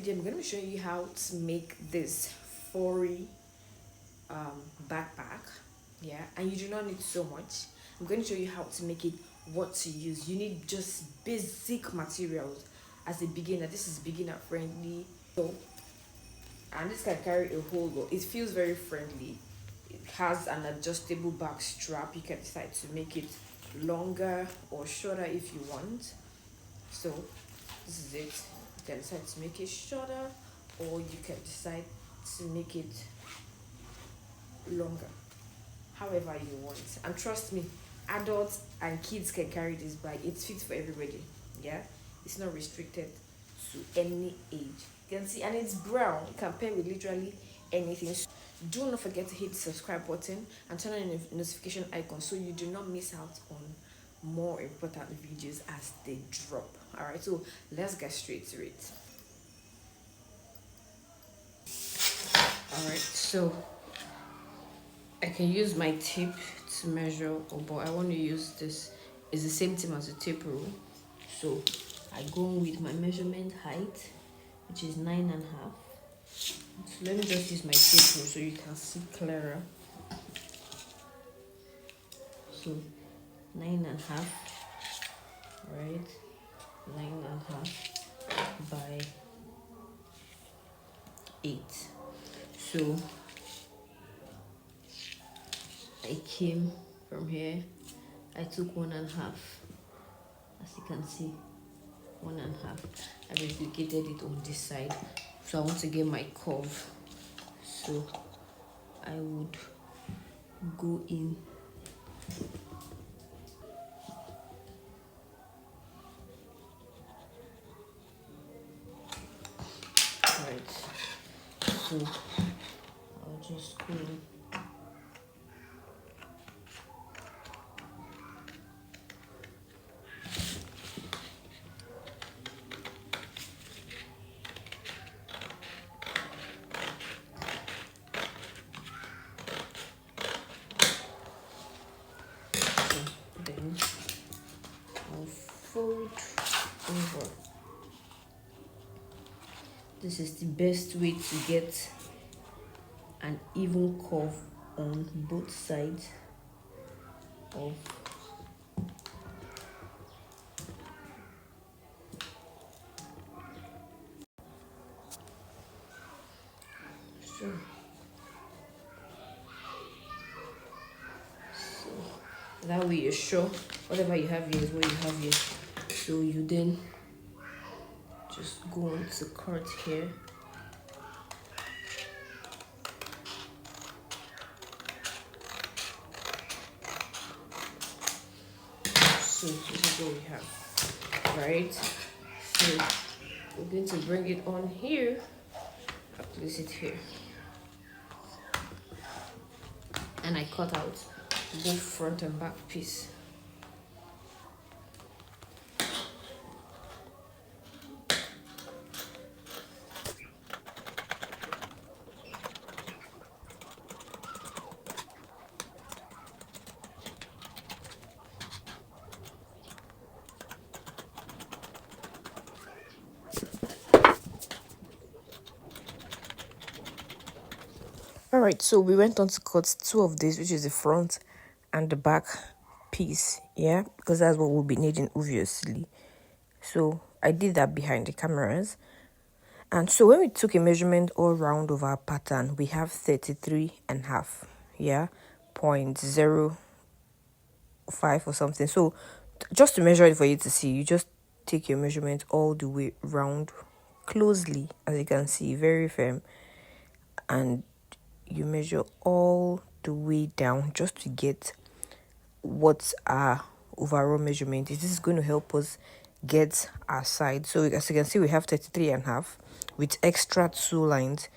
video, I'm going to be showing you how to make this furry backpack. Yeah, and you do not need so much. I'm going to show you how to make it, what to use. You need just basic materials as a beginner. This is beginner friendly. So, and this can carry a whole lot. It feels very friendly. It has an adjustable back strap. You can decide to make it longer or shorter if you want. So this is it. You can decide to make it shorter, or you can decide to make it longer, however you want. And trust me, adults and kids can carry this bag. It's fit for everybody. Yeah, it's not restricted to any age. You can see, and it's brown. You can pair with literally anything. So do not forget to hit the subscribe button and turn on the notification icon so you do not miss out on more important videos as they drop. All right, so let's get straight to it. All right, so I can use my tape to measure, but I want to use this. It's the same thing as a tape rule. So I go with my measurement height, which is 9.5. So let me just use my tape rule so you can see clearer. So 9.5, right? 9.5 by 8. So I came from here. I took 1.5. As you can see, 1.5. I replicated it on this side. So I want to get my curve. So I would go in. Right. So I'll just go in. Then I'll fold over. This is the best way to get an even curve on both sides of so that way you're sure whatever you have here is what you have here. So you then just go on to cut here. So this is what we have, right? So we're going to bring it on here. I'll place it here. And I cut out both front and back piece. All right, so we went on to cut two of these, which is the front and the back piece, yeah, because that's what we'll be needing, obviously. So I did that behind the cameras. And so when we took a measurement all round of our pattern, we have 33.5, yeah, 0.05 or something. So just to measure it for you to see, you just take your measurement all the way round closely, as you can see, very firm, and you measure all the way down just to get what our overall measurement is. This is going to help us get our side. So as you can see, we have 33.5 with extra 2 lines.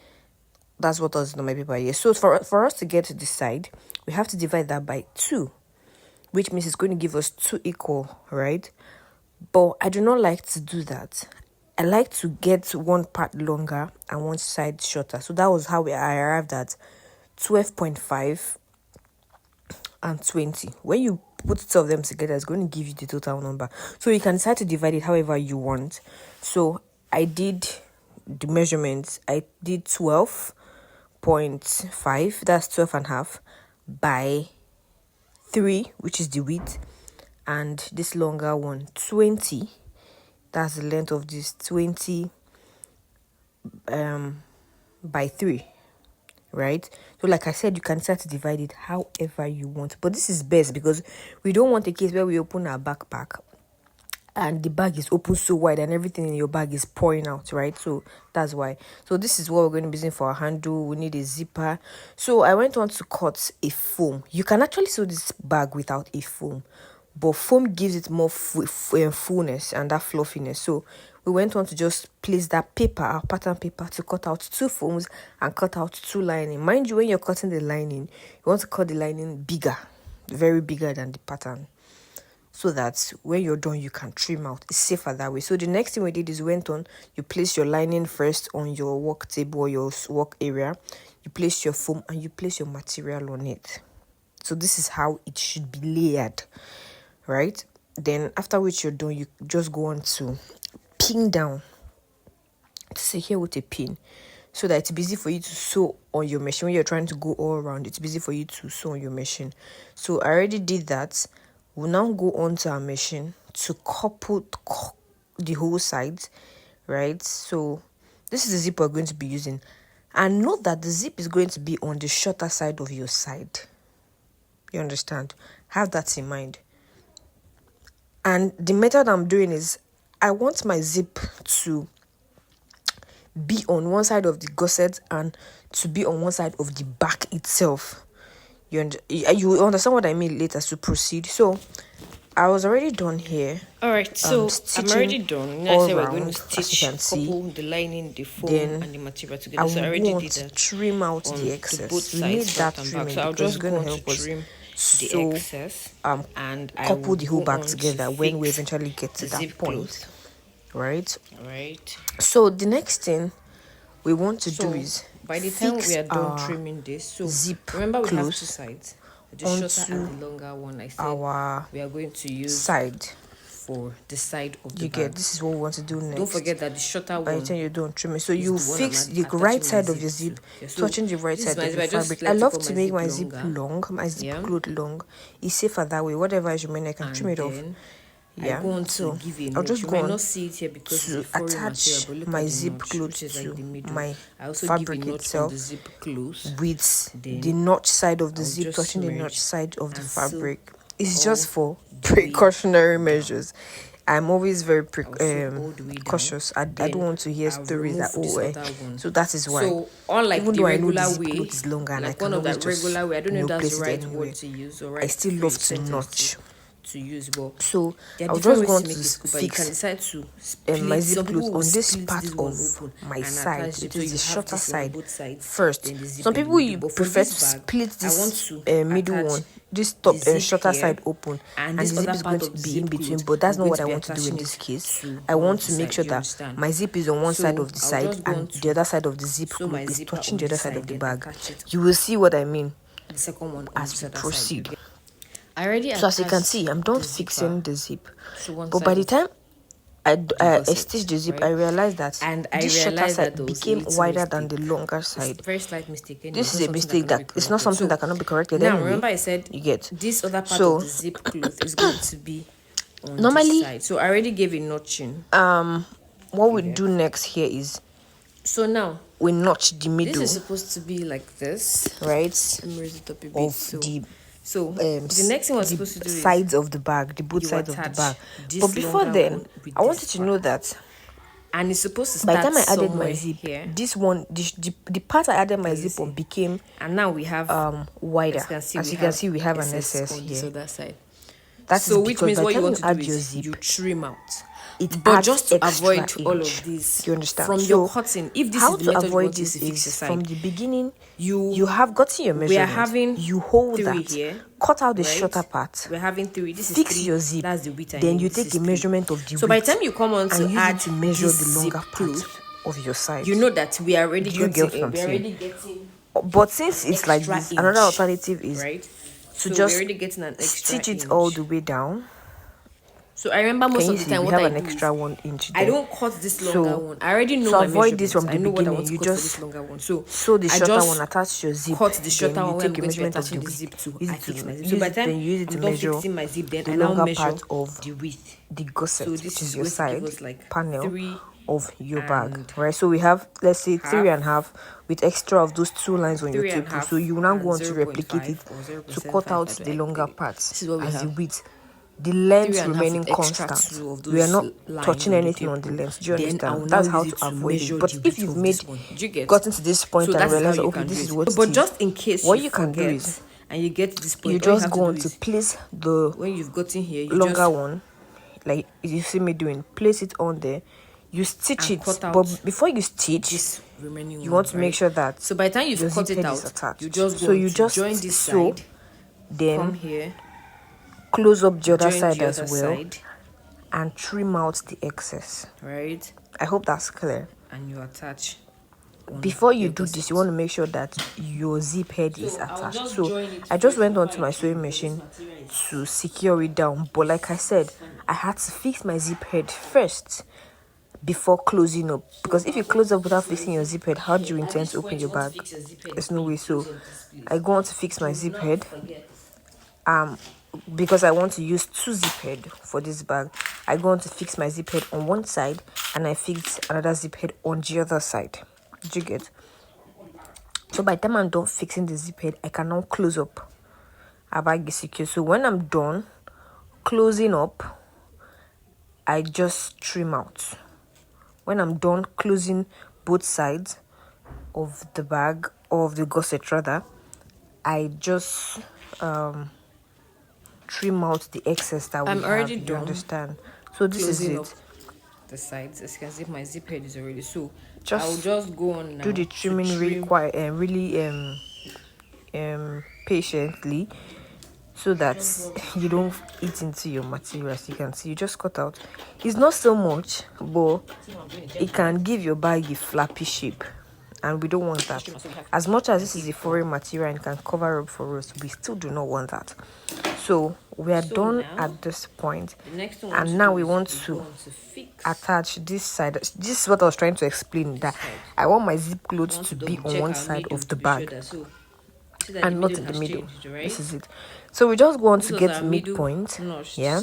That's what was on my paper here. So for us to get to this side, we have to divide that by 2, which means it's going to give us 2 equal, right? But I do not like to do that. I like to get one part longer and one side shorter. So that was how I arrived at 12.5 and 20. When you put two of them together, it's going to give you the total number. So you can decide to divide it however you want. So I did the measurements, I did 12.5, that's 12 and a half, by 3, which is the width, and this longer one, 20, that's the length of this, 20 by 3, right? So like I said, you can start to divide it however you want, but this is best because we don't want a case where we open our backpack and the bag is open so wide and everything in your bag is pouring out, right? So that's why. So this is what we're going to be using for our handle. We need a zipper. So I went on to cut a foam. You can actually sew this bag without a foam, but foam gives it more fullness and that fluffiness. So we went on to just place that paper, our pattern paper, to cut out 2 foams and cut out 2 lining. Mind you, when you're cutting the lining, you want to cut the lining bigger, very bigger than the pattern, so that when you're done, you can trim out. It's safer that way. So the next thing we did is went on, you place your lining first on your work table or your work area. You place your foam and you place your material on it. So this is how it should be layered, right? Then after which you're done, you just go on to pin down, to secure with a pin, so that it's easy for you to sew on your machine. When you're trying to go all around, it's easy for you to sew on your machine. So I already did that. We'll now go on to our machine to couple the whole sides, right? So this is the zip we're going to be using. And note that the zip is going to be on the shorter side of your side. You understand? Have that in mind. And the method I'm doing is, I want my zip to be on one side of the gusset and to be on one side of the back itself. You understand what I mean later to proceed. So I was already done here. All right, so I'm already done. Now I said we're going to stitch, couple the lining, the foam, and the material together. So I already did that. Trim out the excess. Both sides, we need that trimming, so I'll just going to help us trim the excess and couple the whole back together when we eventually get to that point. Right? Right. So the next thing we want to do is, by the time we are done trimming this, so zip remember we have 2 close sides, the shorter and the longer one. I said we are going to use side for the side of the you bag. get. This is what we want to do next. Don't forget that the shorter one, by the time you're done trimming, so you fix the right side of your zip, touching the right side of the fabric. I love to make my zip long, my zip cloth long. It's safer that way. Whatever is remaining, I can trim it off. I go on to give a I'll just you go might on not see it here because to attach my zip close to my fabric itself, with the notch side of the zip touching the notch side of the fabric. It's just for precautionary measures. I'm always very cautious. I don't want to hear stories that so that is why. So unlike even the though I know regular the zip way, cloth is longer and I like can one of always that just regular way, I don't know if that's place the it right anywhere, word to use or right I still love to notch. To use, but so I'll just go on to fix you can decide to my zip close on this part of my side. It is the shorter side first. Some people you prefer to split this middle one, this top shorter side open, and the zip is going to be in between, but that's not what I want to do in this case. I want to make sure that my zip is on one side of the side and the other side of the zip is touching the other side of the bag. You will see what I mean the second one as we proceed. I already so as you can see, I'm done fixing the zip. But by the time I stitched the zip, I realized that this shorter side became wider than the longer side. Very slight mistake. Anyway. This is a mistake that it's not something that cannot be corrected. Now anyway, remember I said you get this other part of the zip cloth is going to be on this side. So I already gave a notching. What we do next here is, so now we notch the middle. This is supposed to be like this, right? Let me raise it up a bit. So the next thing we're supposed to do is sides of the bag, the both sides of the bag. But before then, I wanted to know that, and it's supposed to start by the time I added my zip here. This one, the part I added my zip on became, and now we have wider. As you can see, we have an excess on here. that side. That's so which means what you want to do is you trim out. But just to avoid all of this, you understand? From your cutting, if this how is the to method avoid you want this to fix your side, from the beginning, you have gotten your measurement. We are having you hold 3 that here, cut out the shorter part. We're having 3. This is fix 3. Your zip. That's the width. Then you take a measurement of the so width. by the time you come on to add to measure the longer part of your side, you know that we are already getting. But since it's like this, another alternative is right. to just stitch it all the way down. So I remember most of the time we what have I an do extra is 1 inch I there. don't cut this longer one. I already know to my avoid this from measurements. the I know what I beginning, want to you cut for just this longer one. So sew the I shorter just one, attach your zip, cut the shorter then you one where I'm take a going to be measurement of the attaching the width. zip to. Use I it to fix my zip. use So by it, the time then you use it I'm to done measure fixing my zip, then the I now longer measure part of the width. the gusset, So which this is is your going to give side us like panel 3 of your bag, and right? So we have, let's say, half, 3.5 with extra of those 2 lines on your three and a table. So half, you will now go and on to replicate 0.5 it or to 0.75. cut out I don't the like longer parts this is what we as the have. width. The 3 length and a half remaining with extra constant. 2 of We are those not lines touching on the anything on the table. length. Do you Then I will understand? now That's how use to it to avoid it. measure But the if width you've of this made one. Do you get? gotten to this point So and that is how realize that, you okay, can do this it. is what But it is, just in case what you you can do forget is and you get to this you point, all you just have to go do on to is place the when you've gotten here, you longer just one, like you see me doing, place it on there, you stitch and it, cut but out before you stitch, this remaining you one, want to make right? sure that So by the time your you've cut zip it head is out, you attached. just So go on you to join just this sew, side, come then here, close up the other join side the as other well, side, and trim out the excess. right? I hope that's clear. And you attach on Before you your do this, gusset. you want to make sure that your zip head is So I'll attached. just So join it I just first went before onto I my trim sewing because this machine material to secure it down, but like I said, I had to fix my zip head first before closing up, because if you close up without fixing your zip head, how do you intend to open your bag? There's no way. So I go on to fix my zip head, because I want to use 2 zip head for this bag. I go on to fix my zip head on one side, and I fix another zip head on the other side. Did you get? So by the time I'm done fixing the zip head, I can now close up. Our bag is secure. So when I'm done closing up, I just trim out. When I'm done closing both sides of the bag, or of the gusset rather, I just trim out the excess that we I'm have. already You done understand? So this is closing up it. the sides. As you can see, my zip head is already. So I'll Just just go on do now the to trimming really trim. quiet and really patiently, so that you don't eat into your materials. You can see you just cut out. It's not so much, but it can give your bag a flappy shape, and we don't want that. As much as this is a foreign material and can cover up for us, we still do not want that. So we are done now, at this point, The next one and now we want to attach this side. This is what I was trying to explain, that I want my zip clothes to be on one side of the bag and not in the middle. This is it. So we just go on to get the midpoint. Yeah,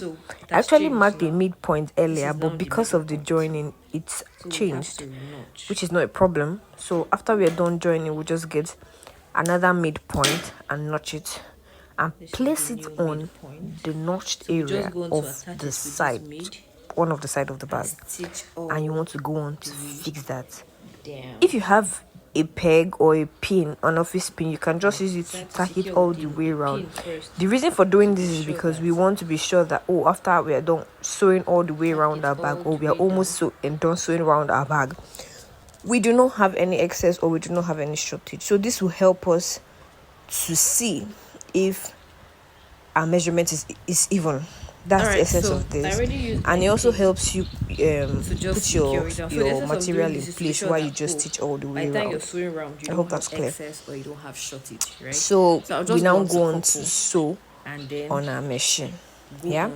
I actually marked the midpoint earlier, but because of the joining, it's changed, which is not a problem. So after we are done joining, we'll just get another midpoint and notch it and place it on the notched area of the side, one of the side of the bag, and you want to go on to fix that. If you have a peg or a pin, an office pin, you can just use it to tack it all the way around. The reason for doing this is because we want to be sure that, after we are done sewing all the way around our bag, or we are almost done sewing around our bag, we do not have any excess or we do not have any shortage. So this will help us to see if our measurement is even. That's the essence of this, and it also helps you put your material in place while you just stitch all the way around. I hope that's clear. Or you don't have shortage, right? So we now go on to sew and then on our machine. Yeah.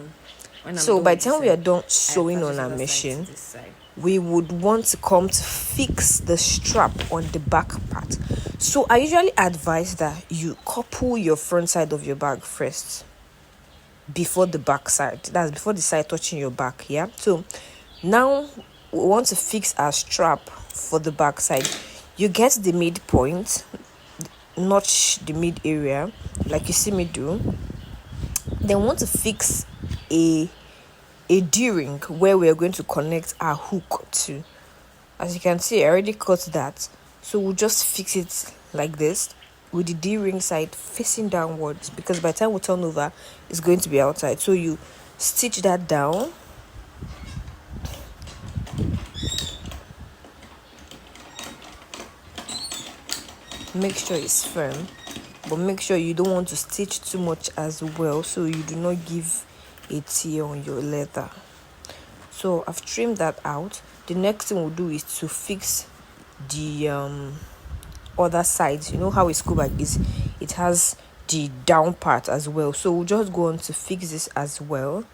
So by the time we are done sewing on our machine, we would want to come to fix the strap on the back part. So I usually advise that you couple your front side of your bag first before the back side. That's before the side touching your back. Yeah. So now we want to fix our strap for the back side. You get the midpoint, notch the mid area like you see me do. Then we want to fix a D-ring where we are going to connect our hook to. As you can see, I already cut that, so we'll just fix it like this with the D-ring side facing downwards, because by the time we turn over, it's going to be outside. So you stitch that down, make sure it's firm, but make sure you don't want to stitch too much as well, so you do not give a tear on your leather. So I've trimmed that out. The next thing we'll do is to fix the other sides. You know how a school bag is, it has the down part as well, so we'll just go on to fix this as well.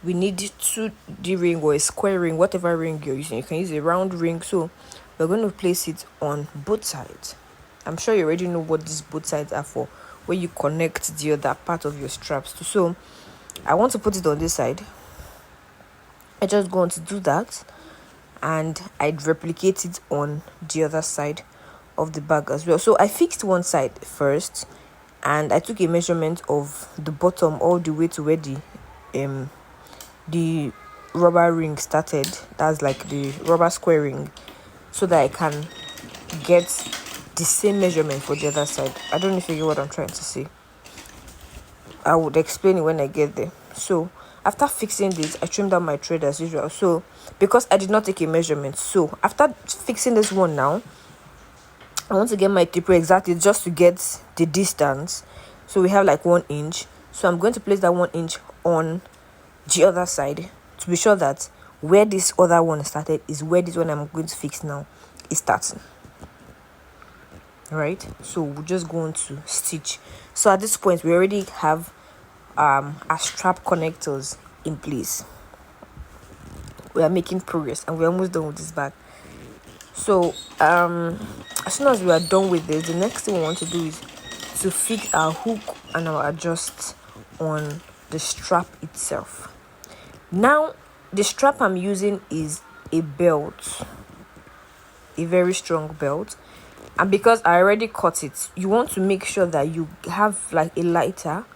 we need 2D ring or a square ring, whatever ring you're using. You can use a round ring. So we're going to place it on both sides. I'm sure you already know what these both sides are for, where you connect the other part of your straps to. So I want to put it on this side. I just going to do that, and I'd replicate it on the other side of the bag as well. So I fixed one side first, and I took a measurement of the bottom all the way to where the rubber ring started. That's like the rubber square ring, so that I can get the same measurement for the other side. I don't know if you get what I'm trying to say. I would explain it when I get there. So after fixing this, I trimmed down my thread as usual. So because I did not take a measurement, so after fixing this one now, I want to get my taper exactly just to get the distance. So we have like 1 inch. So I'm going to place that 1 inch on the other side to be sure that where this other one started is where this one I'm going to fix now is starting. Right, so we're just going to stitch. So at this point we already have our strap connectors in place. We are making progress and we're almost done with this bag. So as soon as we are done with this, the next thing we want to do is to fix our hook and our adjust on the strap itself. Now the strap I'm using is a belt, a very strong belt. And because I already cut it, you want to make sure that you have like a lighter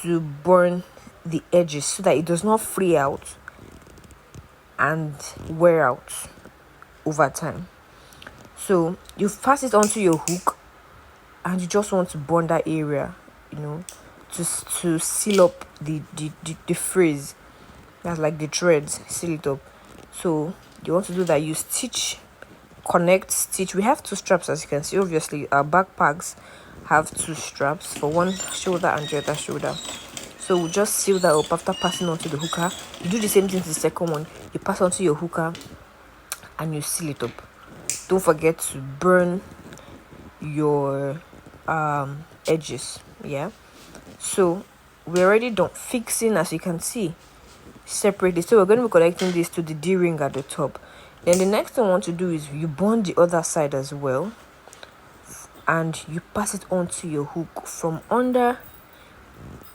to burn the edges so that it does not fray out and wear out over time. So you pass it onto your hook and you just want to burn that area, to seal up the frizz. That's like the threads, seal it up. So you want to do that. You connect, stitch. We have 2 straps, as you can see. Obviously our backpacks have 2 straps for one shoulder and the other shoulder. So we'll just seal that up after passing onto the hooker. You do the same thing to the second one. You pass onto your hooker and you seal it up. Don't forget to burn your edges. Yeah, so we're already done fixing, as you can see, separately. So we're going to be connecting this to the D-ring at the top. Then the next thing I want to do is you bond the other side as well, and you pass it onto your hook from under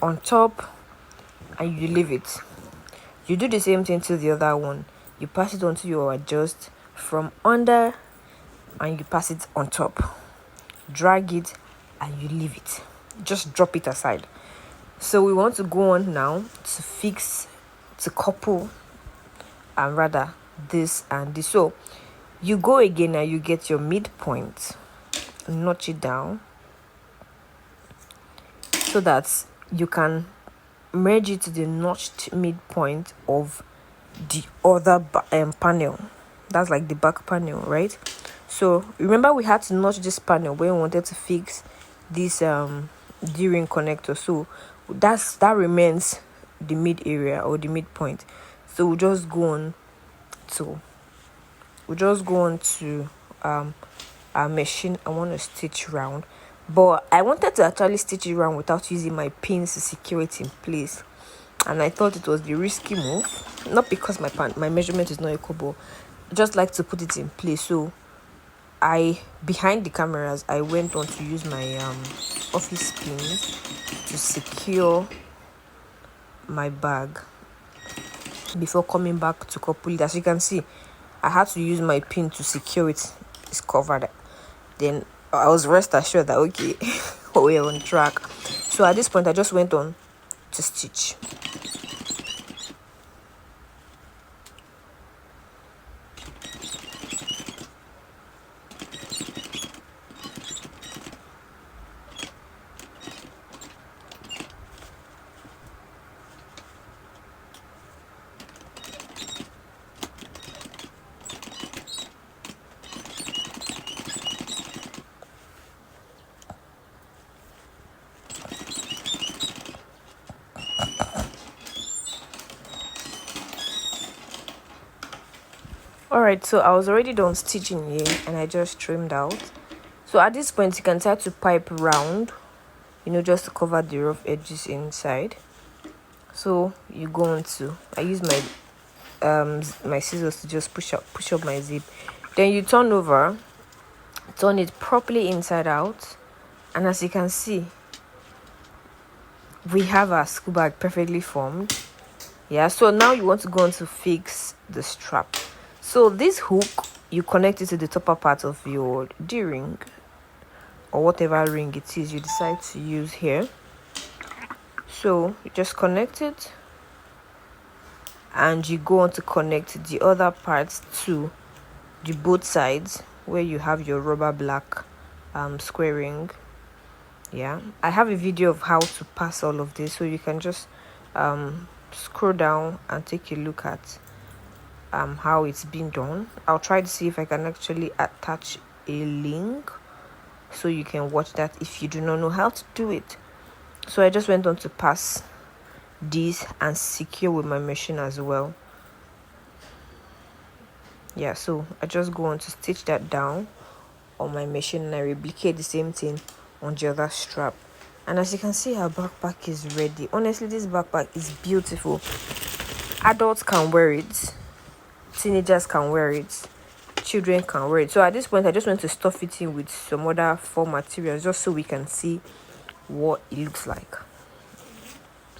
on top, and you leave it. You do the same thing to the other one. You pass it onto your adjust from under, and you pass it on top. Drag it, and you leave it. Just drop it aside. So we want to go on now to couple, and rather this and this. So you go again and you get your midpoint, notch it down so that you can merge it to the notched midpoint of the other panel. That's like the back panel, right? So remember we had to notch this panel when we wanted to fix this D-ring connector. So that remains the mid area or the midpoint. So we'll just go on to our machine. I want to stitch round, but I wanted to actually stitch it round without using my pins to secure it in place, and I thought it was the risky move, not because my measurement is not equal, but I just like to put it in place. So behind the cameras, I went on to use my office pins to secure my bag before coming back to couple it. As you can see, I had to use my pin to secure it. It's covered. Then I was rest assured that okay, we're on track. So at this point I just went on to stitch. Alright, so I was already done stitching here and I just trimmed out. So at this point you can start to pipe round, just to cover the rough edges inside. So you go on to, I use my scissors to just push up my zip. Then you turn over, turn it properly inside out, and as you can see, we have our school bag perfectly formed. Yeah, so now you want to go on to fix the strap. So this hook, you connect it to the upper part of your D-ring or whatever ring it is you decide to use here. So you just connect it, and you go on to connect the other parts to the both sides where you have your rubber black square ring. Yeah, I have a video of how to pass all of this, so you can just scroll down and take a look at how it's been done. I'll try to see if I can actually attach a link so you can watch that if you do not know how to do it. So I just went on to pass this and secure with my machine as well. Yeah, so I just go on to stitch that down on my machine, and I replicate the same thing on the other strap. And as you can see, our backpack is ready. Honestly, this backpack is beautiful. Adults can wear it, teenagers can wear it, children can wear it. So at this point, I just want to stuff it in with some other foam materials just so we can see what it looks like.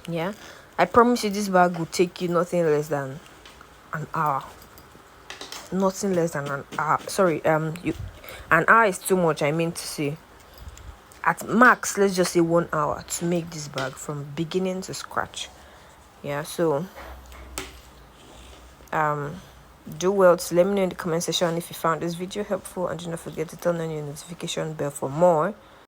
Yeah, I promise you this bag will take you nothing less than an hour. Nothing less than an hour. Sorry, an hour is too much, I mean to say. At max, let's just say 1 hour to make this bag from beginning to scratch. Yeah, so do well to let me know in the comment section if you found this video helpful, and do not forget to turn on your notification bell for more.